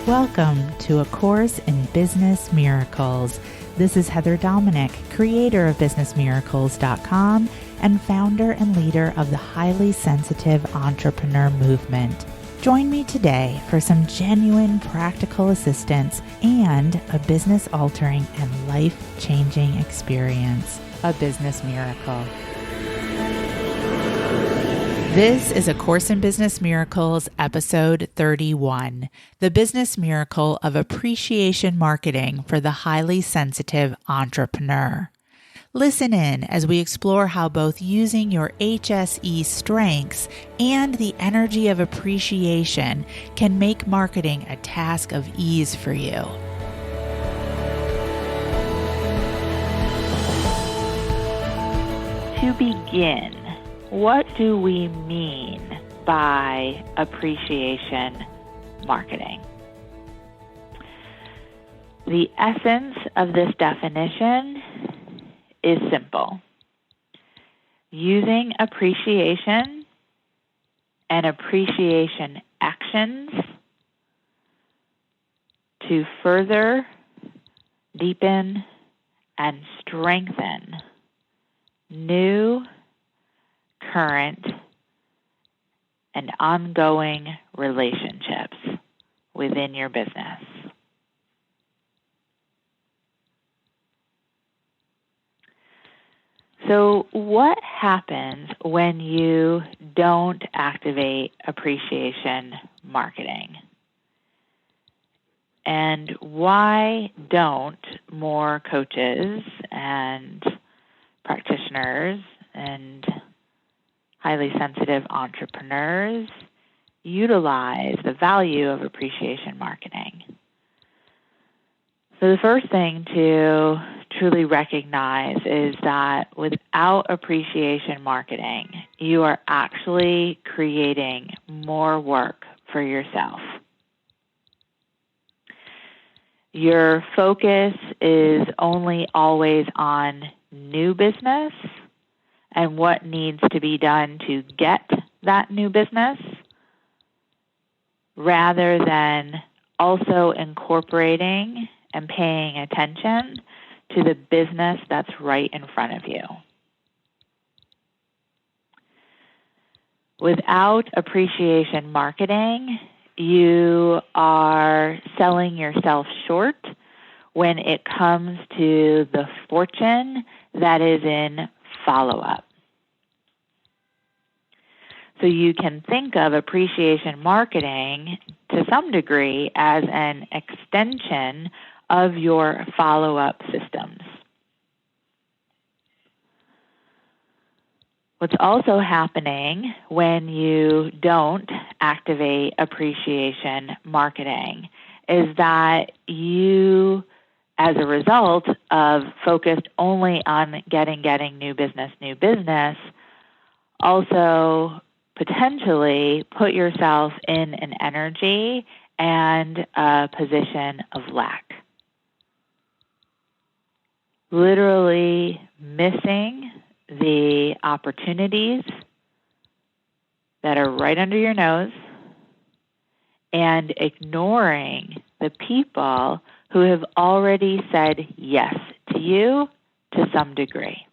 Welcome to A Course in Business Miracles. This is Heather Dominick, creator of businessmiracles.com and founder and leader of the highly sensitive entrepreneur movement. Join me today for some genuine practical assistance and a business-altering and life-changing experience, a business miracle. This is A Course in Business Miracles, episode 31, the business miracle of appreciation marketing for the highly sensitive entrepreneur. Listen in as we explore how both using your HSE strengths and the energy of appreciation can make marketing a task of ease for you. To begin, what do we mean by appreciation marketing? The essence of this definition is simple. Using appreciation and appreciation actions to further deepen and strengthen new, current, and ongoing relationships within your business. So what happens when you don't activate appreciation marketing? And why don't more coaches and practitioners and highly sensitive entrepreneurs utilize the value of appreciation marketing? So the first thing to truly recognize is that without appreciation marketing, you are actually creating more work for yourself. Your focus is only always on new business and what needs to be done to get that new business, rather than also incorporating and paying attention to the business that's right in front of you. Without appreciation marketing, you are selling yourself short when it comes to the fortune that is in follow-up. So you can think of appreciation marketing to some degree as an extension of your follow-up systems. What's also happening when you don't activate appreciation marketing is that you, as a result of focused only on getting new business, also potentially put yourself in an energy and a position of lack. Literally missing the opportunities that are right under your nose and ignoring the people who have already said yes to you to some degree.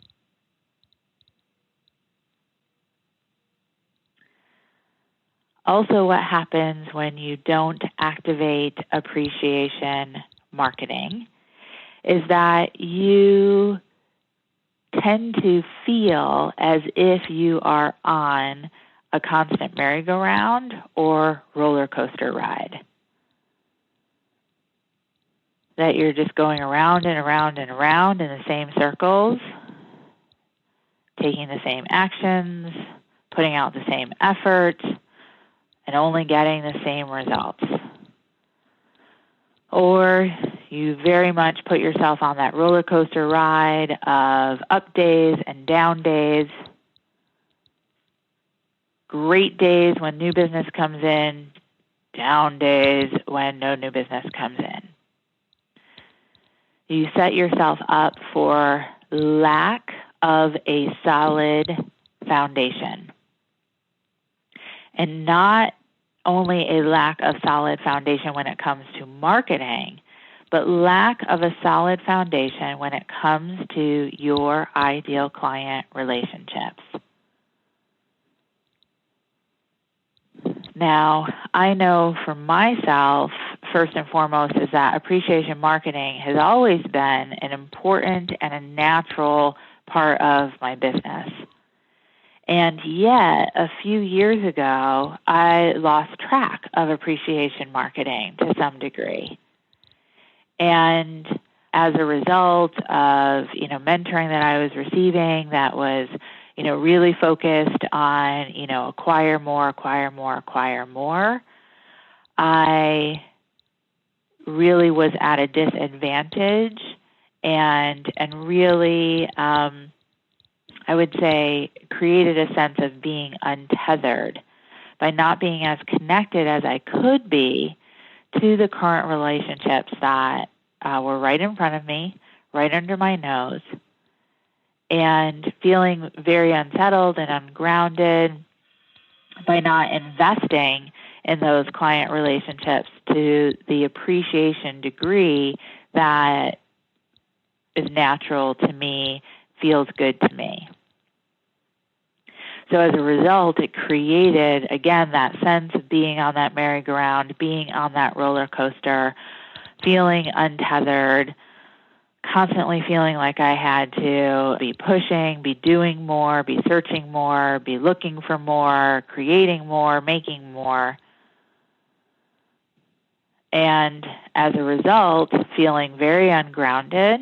Also, what happens when you don't activate appreciation marketing is that you tend to feel as if you are on a constant merry-go-round or roller coaster ride. That you're just going around and around and around in the same circles, taking the same actions, putting out the same effort, and only getting the same results. Or you very much put yourself on that roller coaster ride of up days and down days, great days when new business comes in, down days when no new business comes in. You set yourself up for lack of a solid foundation. And not only a lack of solid foundation when it comes to marketing, but lack of a solid foundation when it comes to your ideal client relationships. Now, I know for myself, first and foremost, is that appreciation marketing has always been an important and a natural part of my business. And yet, a few years ago, I lost track of appreciation marketing to some degree. And as a result of, mentoring that I was receiving that was, really focused on, acquire more, I really was at a disadvantage and really, I would say, created a sense of being untethered by not being as connected as I could be to the current relationships that were right in front of me, right under my nose, and feeling very unsettled and ungrounded by not investing in those client relationships to the appreciation degree that is natural to me, feels good to me. So as a result, it created, again, that sense of being on that merry-go-round, being on that roller coaster, feeling untethered, constantly feeling like I had to be pushing, be doing more, be searching more, be looking for more, creating more, making more. And as a result, feeling very ungrounded,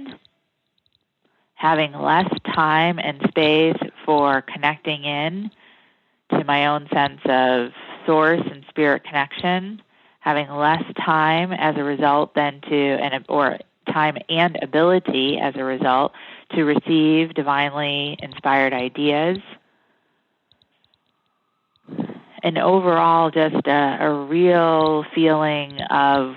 having less time and space for connecting in to my own sense of source and spirit connection, having less time as a result then or time and ability as a result to receive divinely inspired ideas. And overall, just a real feeling of,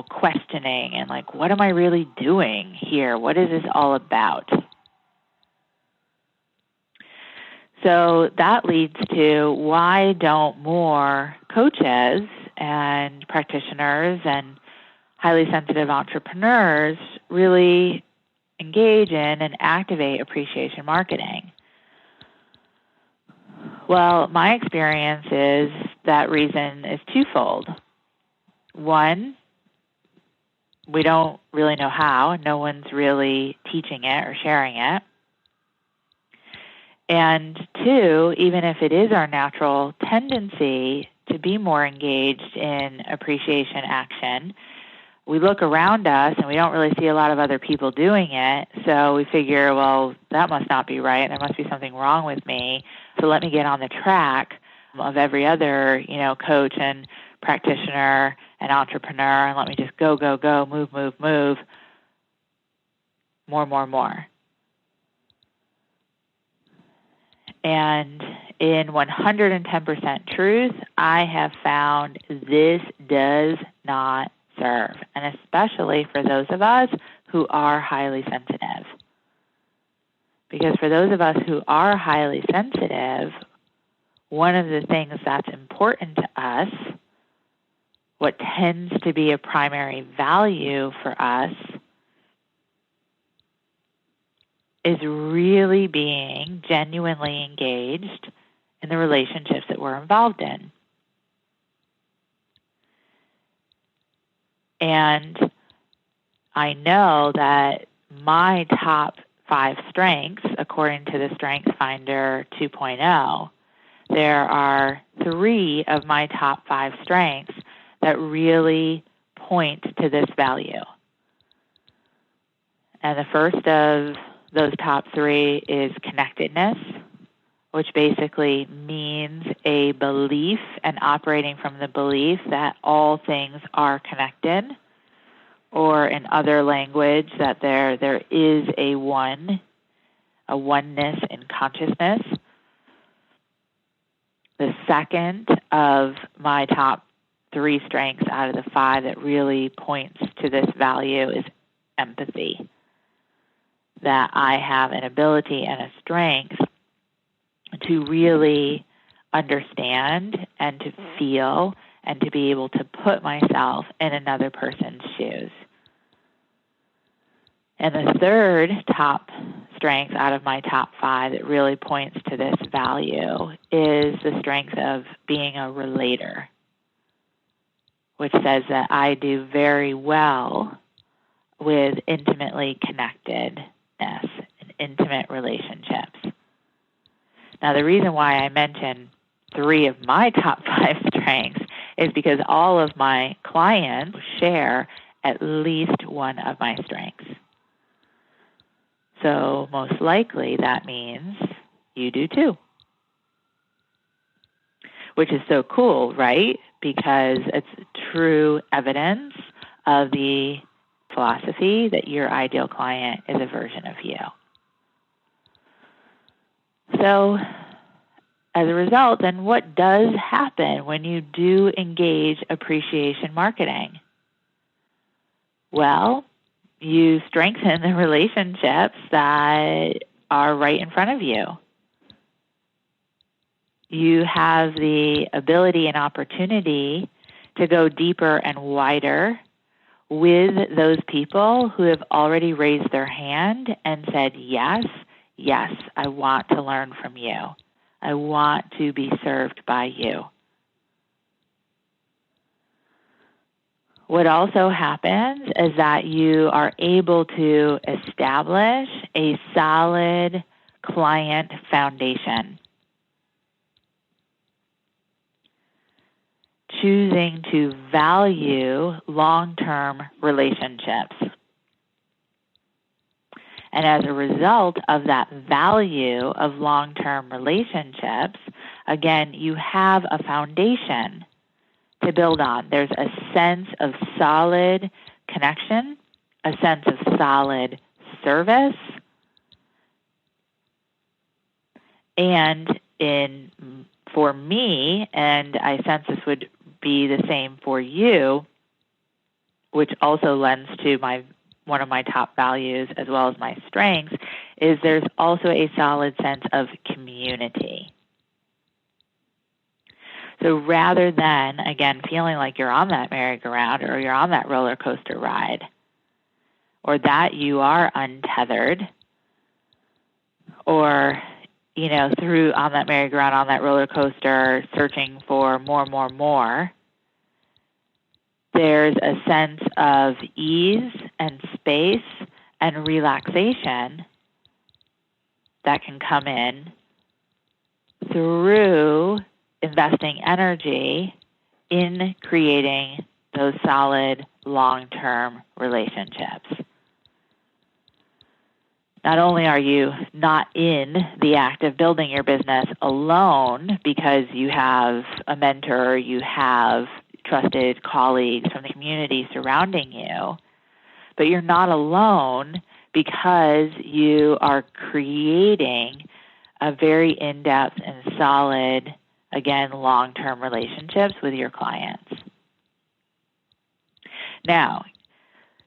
questioning and like, what am I really doing here? What is this all about? So that leads to why don't more coaches and practitioners and highly sensitive entrepreneurs really engage in and activate appreciation marketing? Well, my experience is that reason is twofold. One, we don't really know how. No one's really teaching it or sharing it. And two, even if it is our natural tendency to be more engaged in appreciation action, we look around us and we don't really see a lot of other people doing it. So we figure, well, that must not be right. There must be something wrong with me. So let me get on the track of every other, coach and practitioner and entrepreneur, and let me just go, move, more. And in 110% truth, I have found this does not serve, and especially for those of us who are highly sensitive. Because for those of us who are highly sensitive, one of the things that's important to us, what tends to be a primary value for us, is really being genuinely engaged in the relationships that we're involved in. And I know that my top 5 strengths, according to the Strengths Finder 2.0, there are 3 of my top 5 strengths that really point to this value. And the first of those top 3 is connectedness, which basically means a belief and operating from the belief that all things are connected, or in other language, that there is a oneness in consciousness. The second of my top 3 strengths out of the 5 that really points to this value is empathy. That I have an ability and a strength to really understand and to feel and to be able to put myself in another person's shoes. And the third top strength out of my top 5 that really points to this value is the strength of being a relator, which says that I do very well with intimately connectedness and intimate relationships. Now, the reason why I mention 3 of my top 5 strengths is because all of my clients share at least one of my strengths. So most likely that means you do too, which is so cool, right? Because it's true evidence of the philosophy that your ideal client is a version of you. So as a result, then what does happen when you do engage appreciation marketing? Well, you strengthen the relationships that are right in front of you. You have the ability and opportunity to go deeper and wider with those people who have already raised their hand and said, yes, I want to learn from you. I want to be served by you. What also happens is that you are able to establish a solid client foundation, choosing to value long-term relationships. And as a result of that value of long-term relationships, again, you have a foundation to build on. There's a sense of solid connection, a sense of solid service, and for me, and I sense this would be the same for you, which also lends to one of my top values as well as my strengths, is there's also a solid sense of community. So rather than, again, feeling like you're on that merry-go-round or you're on that roller coaster ride, or that you are untethered, or, through on that merry-go-round, on that roller coaster, searching for more, there's a sense of ease and space and relaxation that can come in through investing energy in creating those solid long-term relationships. Not only are you not in the act of building your business alone because you have a mentor, you have trusted colleagues from the community surrounding you, but you're not alone because you are creating a very in-depth and solid, again, long-term relationships with your clients. Now,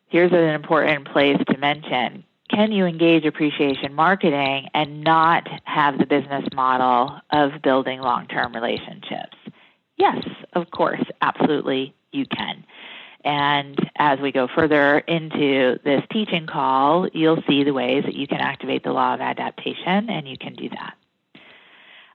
here's an important place to mention. Can you engage appreciation marketing and not have the business model of building long-term relationships? Yes, of course, absolutely you can. And as we go further into this teaching call, you'll see the ways that you can activate the law of adaptation, and you can do that.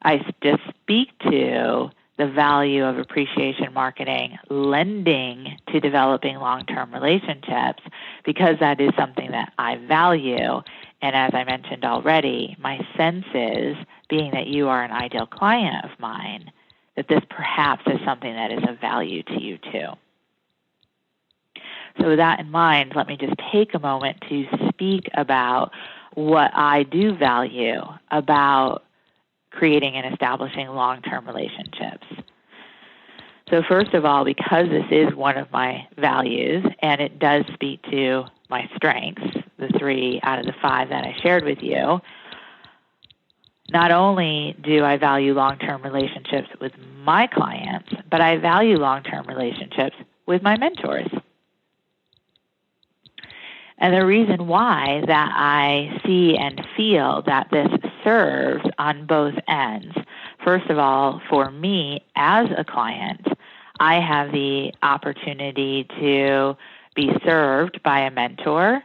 I just speak to the value of appreciation marketing lending to developing long-term relationships because that is something that I value. And as I mentioned already, my sense is, being that you are an ideal client of mine, that this perhaps is something that is of value to you too. So with that in mind, let me just take a moment to speak about what I do value about creating and establishing long-term relationships. So first of all, because this is one of my values and it does speak to my strengths, the 3 out of the 5 that I shared with you, not only do I value long-term relationships with my clients, but I value long-term relationships with my mentors. And the reason why that I see and feel that this serves on both ends, First of all, for me as a client, I have the opportunity to be served by a mentor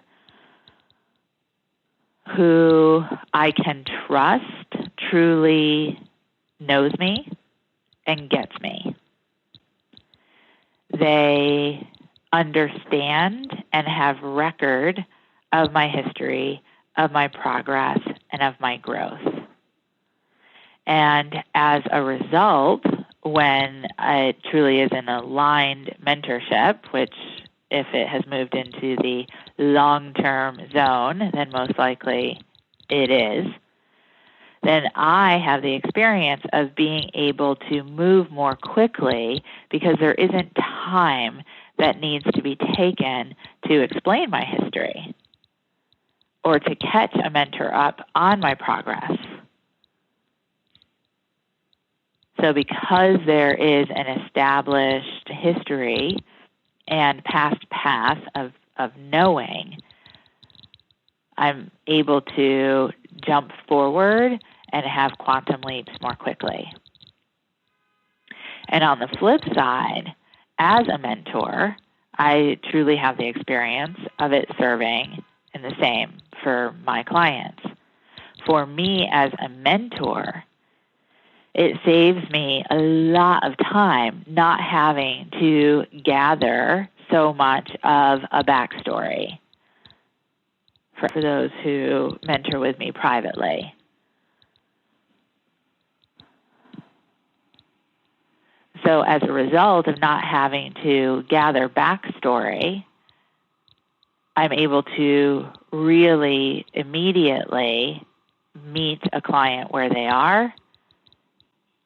who I can trust truly knows me and gets me. They understand and have record of my history, of my progress, and of my growth. And as a result, when it truly is an aligned mentorship, which if it has moved into the long-term zone, then most likely it is, then I have the experience of being able to move more quickly because there isn't time that needs to be taken to explain my history or to catch a mentor up on my progress. So because there is an established history and past path of knowing, I'm able to jump forward and have quantum leaps more quickly. And on the flip side, as a mentor, I truly have the experience of it serving in the same for my clients. For me as a mentor, it saves me a lot of time not having to gather so much of a backstory for those who mentor with me privately. So as a result of not having to gather backstory, I'm able to really immediately meet a client where they are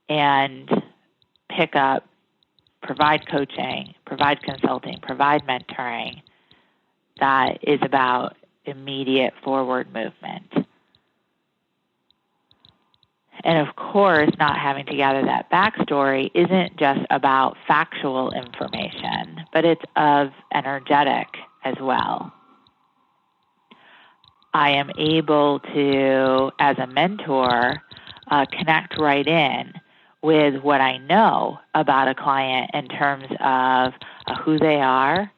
and pick up, provide coaching, provide consulting, provide mentoring that is about immediate forward movement. And of course, not having to gather that backstory isn't just about factual information, but it's of energetic as well. I am able to, as a mentor, connect right in with what I know about a client in terms of who they are,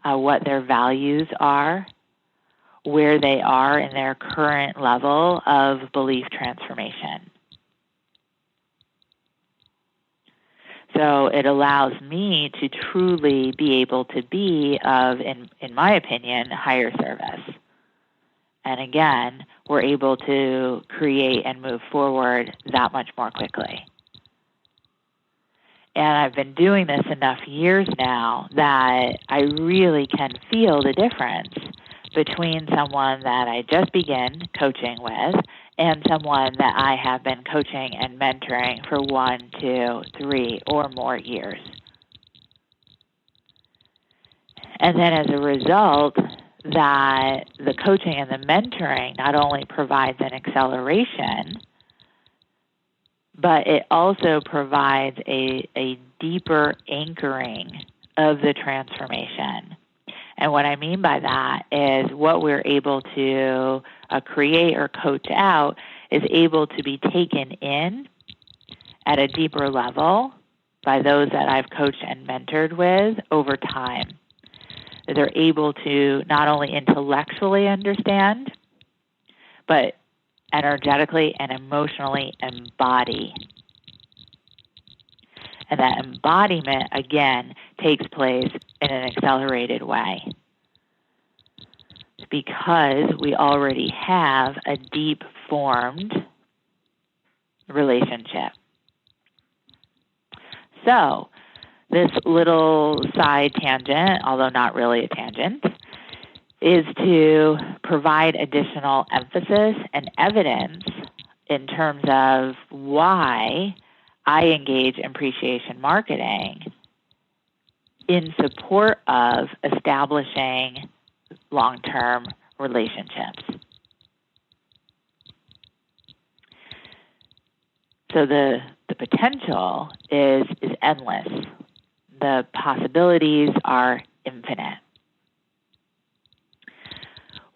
what their values are, where they are in their current level of belief transformation. So it allows me to truly be able to be of, in my opinion, higher service. And again, we're able to create and move forward that much more quickly. And I've been doing this enough years now that I really can feel the difference between someone that I just begin coaching with and someone that I have been coaching and mentoring for 1, 2, 3, or more years. And then as a result, that the coaching and the mentoring not only provides an acceleration, but it also provides a deeper anchoring of the transformation. And what I mean by that is what we're able to create or coach out is able to be taken in at a deeper level by those that I've coached and mentored with over time. They're able to not only intellectually understand, but energetically and emotionally embody. And that embodiment, again, takes place in an accelerated way because we already have a deep formed relationship. So this little side tangent, although not really a tangent, is to provide additional emphasis and evidence in terms of why I engage in appreciation marketing in support of establishing long-term relationships. So the potential is endless. The possibilities are infinite.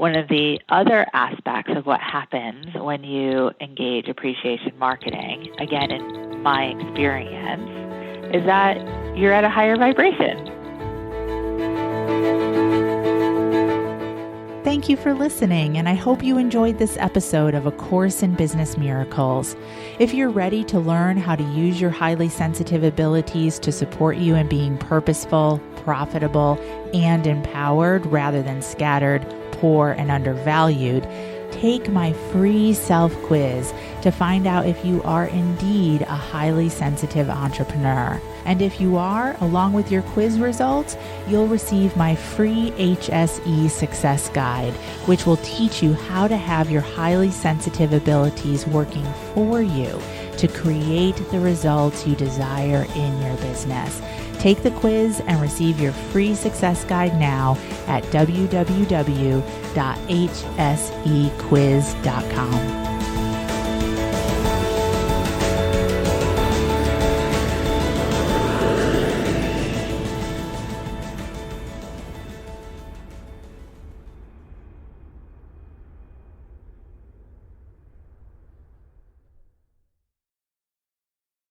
One of the other aspects of what happens when you engage appreciation marketing, again, in my experience, is that you're at a higher vibration. Thank you for listening, and I hope you enjoyed this episode of A Course in Business Miracles. If you're ready to learn how to use your highly sensitive abilities to support you in being purposeful, profitable, and empowered rather than scattered, poor, and undervalued, take my free self-quiz to find out if you are indeed a highly sensitive entrepreneur. And if you are, along with your quiz results, you'll receive my free HSE Success Guide, which will teach you how to have your highly sensitive abilities working for you to create the results you desire in your business. Take the quiz and receive your free success guide now at www.hsequiz.com.